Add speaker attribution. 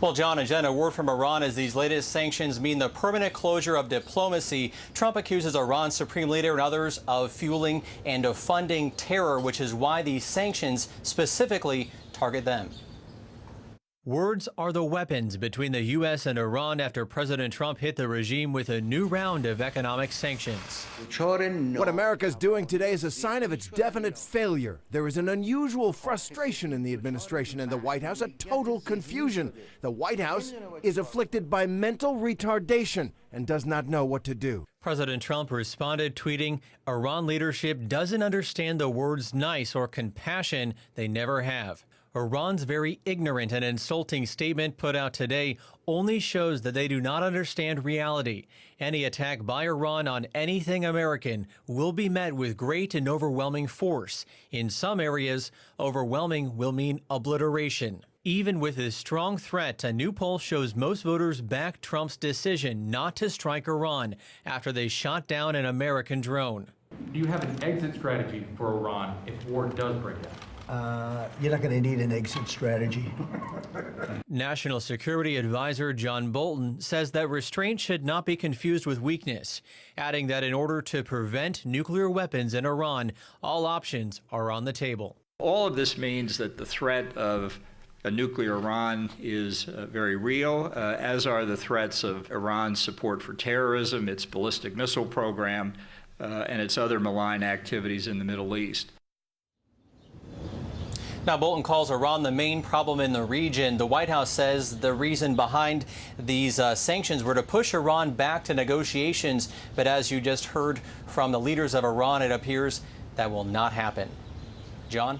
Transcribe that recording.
Speaker 1: Well, John and Jen, a word from Iran as these latest sanctions mean the permanent closure of diplomacy. Trump accuses Iran's supreme leader and others of fueling and of funding terror, which is why these sanctions specifically target them. Words are the weapons between the U.S. and Iran after President Trump hit the regime with a new round of economic sanctions.
Speaker 2: What America's doing today is a sign of its definite failure. There is an unusual frustration in the administration and the White House, a total confusion. The White House is afflicted by mental retardation and does not know what to do.
Speaker 1: President Trump responded, tweeting, "Iran leadership doesn't understand the words nice or compassion. They never have." Iran's very ignorant and insulting statement put out today only shows that they do not understand reality. Any attack by Iran on anything American will be met with great and overwhelming force. In some areas, overwhelming will mean obliteration. Even with this strong threat, a new poll shows most voters back Trump's decision not to strike Iran after they shot down an American drone.
Speaker 3: Do you have an exit strategy for Iran if war does break out?
Speaker 4: You're not going to need an exit strategy.
Speaker 1: National Security Advisor John Bolton says that restraint should not be confused with weakness, adding that in order to prevent nuclear weapons in Iran, all options are on the table.
Speaker 5: All of this means that the threat of a nuclear Iran is very real, as are the threats of Iran's support for terrorism, its ballistic missile program, and its other malign activities in the Middle East.
Speaker 1: Now, Bolton calls Iran the main problem in the region. The White House says the reason behind these sanctions were to push Iran back to negotiations. But as you just heard from the leaders of Iran, it appears that will not happen. John?